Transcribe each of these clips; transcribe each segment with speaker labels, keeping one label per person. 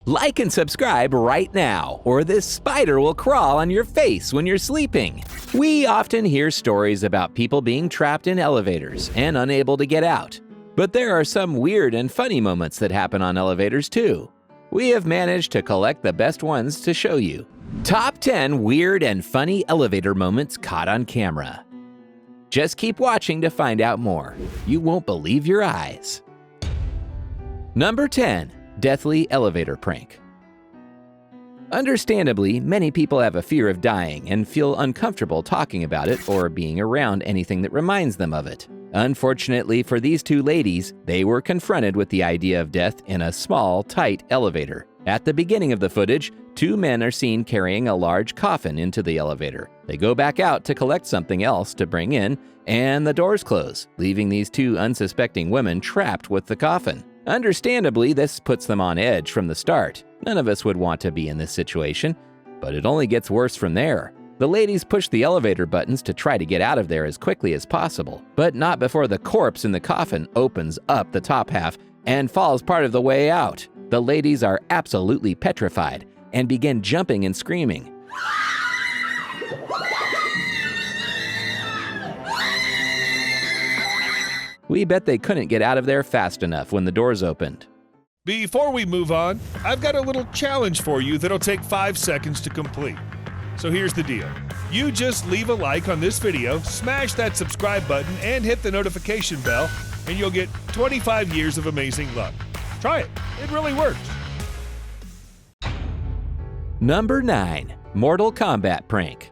Speaker 1: Like and subscribe right now, or this spider will crawl on your face when you're sleeping. We often hear stories about people being trapped in elevators and unable to get out. But there are some weird and funny moments that happen on elevators too. We have managed to collect the best ones to show you. Top 10 weird and funny elevator moments caught on camera. Just keep watching to find out more. You won't believe your eyes. Number 10. Deathly elevator prank. Understandably, many people have a fear of dying and feel uncomfortable talking about it or being around anything that reminds them of it. Unfortunately for these two ladies, they were confronted with the idea of death in a small, tight elevator. At the beginning of the footage, two men are seen carrying a large coffin into the elevator. They go back out to collect something else to bring in, and the doors close, leaving these two unsuspecting women trapped with the coffin. Understandably, this puts them on edge from the start. None of us would want to be in this situation, but it only gets worse from there. The ladies push the elevator buttons to try to get out of there as quickly as possible, but not before the corpse in the coffin opens up the top half and falls part of the way out. The ladies are absolutely petrified and begin jumping and screaming. We bet they couldn't get out of there fast enough when the doors opened.
Speaker 2: Before we move on, I've got a little challenge for you that'll take 5 seconds to complete. So here's the deal. You just leave a like on this video, smash that subscribe button, and hit the notification bell, and you'll get 25 years of amazing luck. Try it. It really works.
Speaker 1: Number 9. Mortal Kombat prank.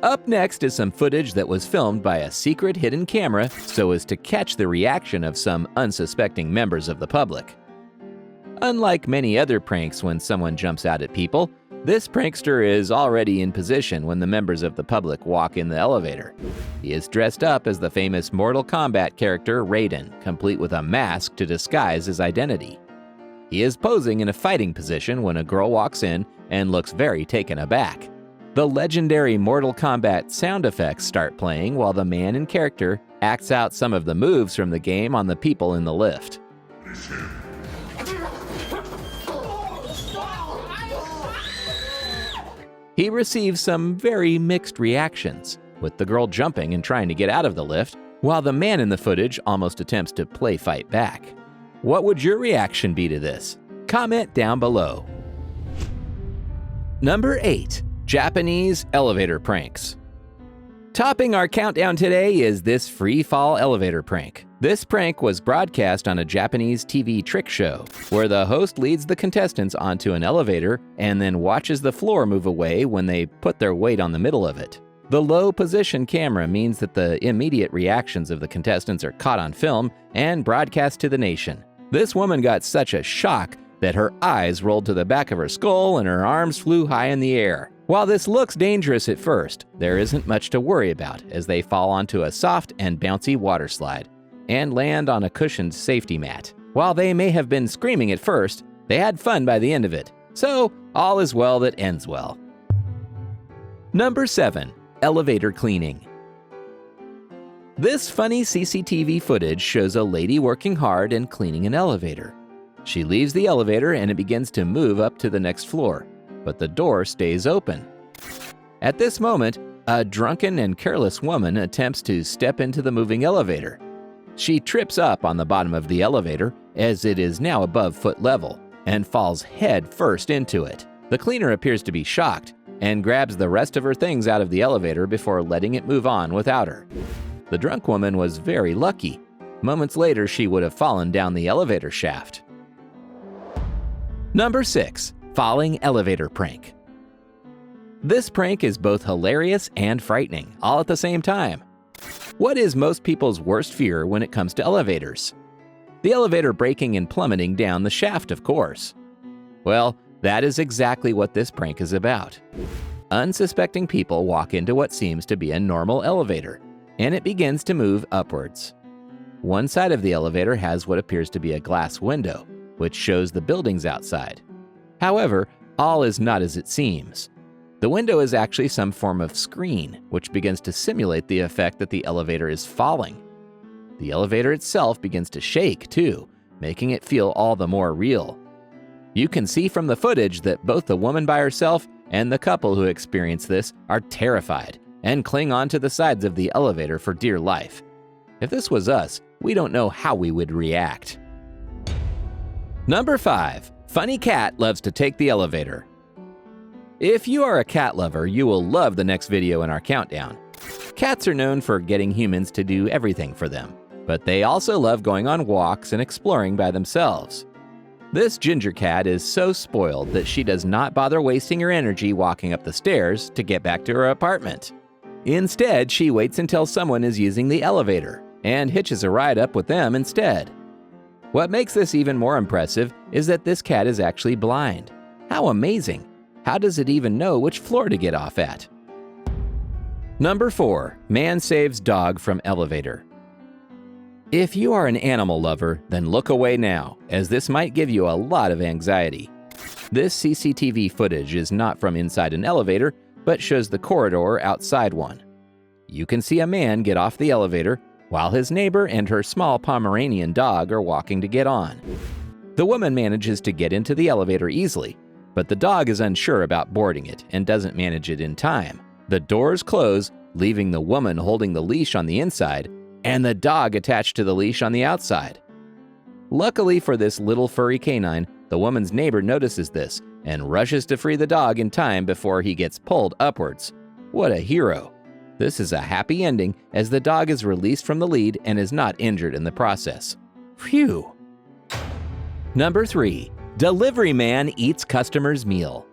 Speaker 1: Up next is some footage that was filmed by a secret hidden camera so as to catch the reaction of some unsuspecting members of the public. Unlike many other pranks when someone jumps out at people, this prankster is already in position when the members of the public walk in the elevator. He is dressed up as the famous Mortal Kombat character Raiden, complete with a mask to disguise his identity. He is posing in a fighting position when a girl walks in and looks very taken aback. The legendary Mortal Kombat sound effects start playing while the man in character acts out some of the moves from the game on the people in the lift. He receives some very mixed reactions, with the girl jumping and trying to get out of the lift, while the man in the footage almost attempts to play fight back. What would your reaction be to this? Comment down below. Number 8. Japanese elevator pranks. Topping our countdown today is this free fall elevator prank. This prank was broadcast on a Japanese TV trick show, where the host leads the contestants onto an elevator and then watches the floor move away when they put their weight on the middle of it. The low position camera means that the immediate reactions of the contestants are caught on film and broadcast to the nation. This woman got such a shock that her eyes rolled to the back of her skull and her arms flew high in the air. While this looks dangerous at first, there isn't much to worry about as they fall onto a soft and bouncy water slide and land on a cushioned safety mat. While they may have been screaming at first, they had fun by the end of it. So, all is well that ends well. Number 7. Elevator cleaning. This funny CCTV footage shows a lady working hard and cleaning an elevator. She leaves the elevator and it begins to move up to the next floor, but the door stays open. At this moment, a drunken and careless woman attempts to step into the moving elevator. She trips up on the bottom of the elevator, as it is now above foot level, and falls head first into it. The cleaner appears to be shocked and grabs the rest of her things out of the elevator before letting it move on without her. The drunk woman was very lucky. Moments later, she would have fallen down the elevator shaft. Number 6. Falling elevator prank. This prank is both hilarious and frightening, all at the same time. What is most people's worst fear when it comes to elevators? The elevator breaking and plummeting down the shaft, of course. Well, that is exactly what this prank is about. Unsuspecting people walk into what seems to be a normal elevator, and it begins to move upwards. One side of the elevator has what appears to be a glass window, which shows the buildings outside. However, all is not as it seems. The window is actually some form of screen, which begins to simulate the effect that the elevator is falling. The elevator itself begins to shake, too, making it feel all the more real. You can see from the footage that both the woman by herself and the couple who experience this are terrified and cling onto the sides of the elevator for dear life. If this was us, we don't know how we would react. Number 5. Funny cat loves to take the elevator. If you are a cat lover, you will love the next video in our countdown. Cats are known for getting humans to do everything for them, but they also love going on walks and exploring by themselves. This ginger cat is so spoiled that she does not bother wasting her energy walking up the stairs to get back to her apartment. Instead, she waits until someone is using the elevator and hitches a ride up with them instead. What makes this even more impressive is that this cat is actually blind. How amazing! How does it even know which floor to get off at? Number 4. Man saves dog from elevator. If you are an animal lover, then look away now, as this might give you a lot of anxiety. This CCTV footage is not from inside an elevator, but shows the corridor outside one. You can see a man get off the elevator, while his neighbor and her small Pomeranian dog are walking to get on. The woman manages to get into the elevator easily, but the dog is unsure about boarding it and doesn't manage it in time. The doors close, leaving the woman holding the leash on the inside and the dog attached to the leash on the outside. Luckily for this little furry canine, the woman's neighbor notices this and rushes to free the dog in time before he gets pulled upwards. What a hero! This is a happy ending as the dog is released from the lead and is not injured in the process. Phew! Number 3. Delivery man eats customer's meal.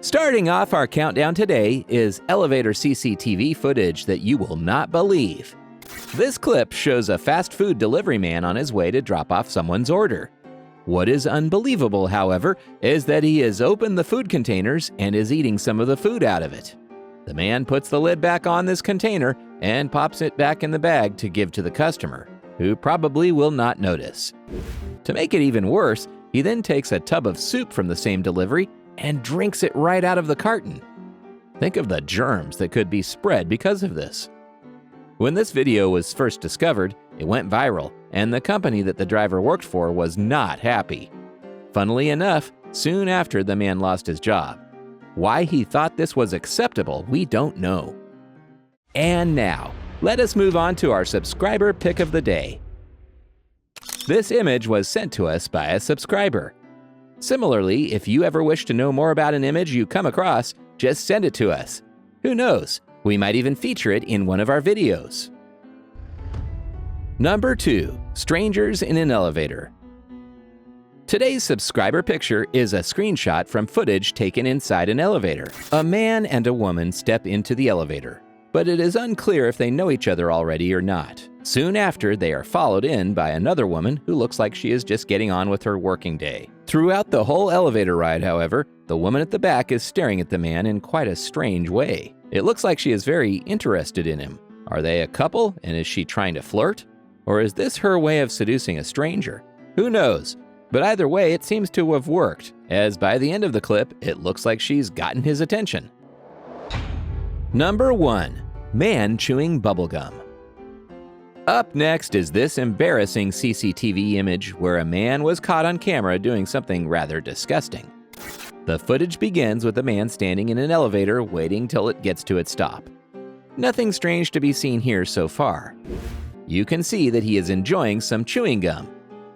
Speaker 1: Starting off our countdown today is elevator CCTV footage that you will not believe. This clip shows a fast food delivery man on his way to drop off someone's order. What is unbelievable, however, is that he has opened the food containers and is eating some of the food out of it. The man puts the lid back on this container and pops it back in the bag to give to the customer, who probably will not notice. To make it even worse, he then takes a tub of soup from the same delivery and drinks it right out of the carton. Think of the germs that could be spread because of this. When this video was first discovered, it went viral, and the company that the driver worked for was not happy. Funnily enough, soon after the man lost his job. Why he thought this was acceptable, we don't know. And now, let us move on to our subscriber pick of the day. This image was sent to us by a subscriber. Similarly, if you ever wish to know more about an image you come across, just send it to us. Who knows? We might even feature it in one of our videos. Number 2. Strangers in an elevator. Today's subscriber picture is a screenshot from footage taken inside an elevator. A man and a woman step into the elevator, but it is unclear if they know each other already or not. Soon after, they are followed in by another woman who looks like she is just getting on with her working day. Throughout the whole elevator ride, however, the woman at the back is staring at the man in quite a strange way. It looks like she is very interested in him. Are they a couple, and is she trying to flirt? Or is this her way of seducing a stranger? Who knows? But either way, it seems to have worked, as by the end of the clip, it looks like she's gotten his attention. Number 1. Man chewing bubblegum. Up next is this embarrassing CCTV image where a man was caught on camera doing something rather disgusting. The footage begins with a man standing in an elevator waiting till it gets to its stop. Nothing strange to be seen here so far. You can see that he is enjoying some chewing gum,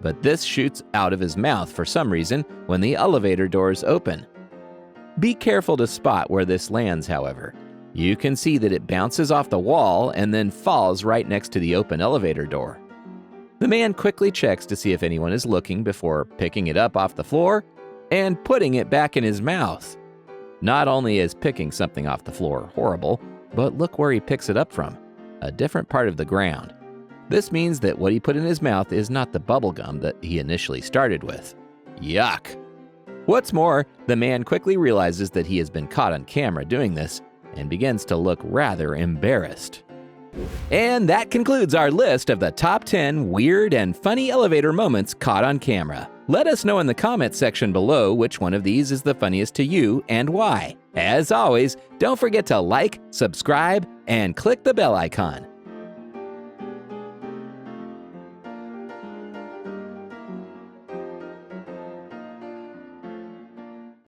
Speaker 1: but this shoots out of his mouth for some reason when the elevator doors open. Be careful to spot where this lands, however. You can see that it bounces off the wall and then falls right next to the open elevator door. The man quickly checks to see if anyone is looking before picking it up off the floor and putting it back in his mouth. Not only is picking something off the floor horrible, but look where he picks it up from, a different part of the ground. This means that what he put in his mouth is not the bubblegum that he initially started with. Yuck! What's more, the man quickly realizes that he has been caught on camera doing this and begins to look rather embarrassed. And that concludes our list of the top 10 weird and funny elevator moments caught on camera. Let us know in the comment section below which one of these is the funniest to you and why. As always, don't forget to like, subscribe, and click the bell icon.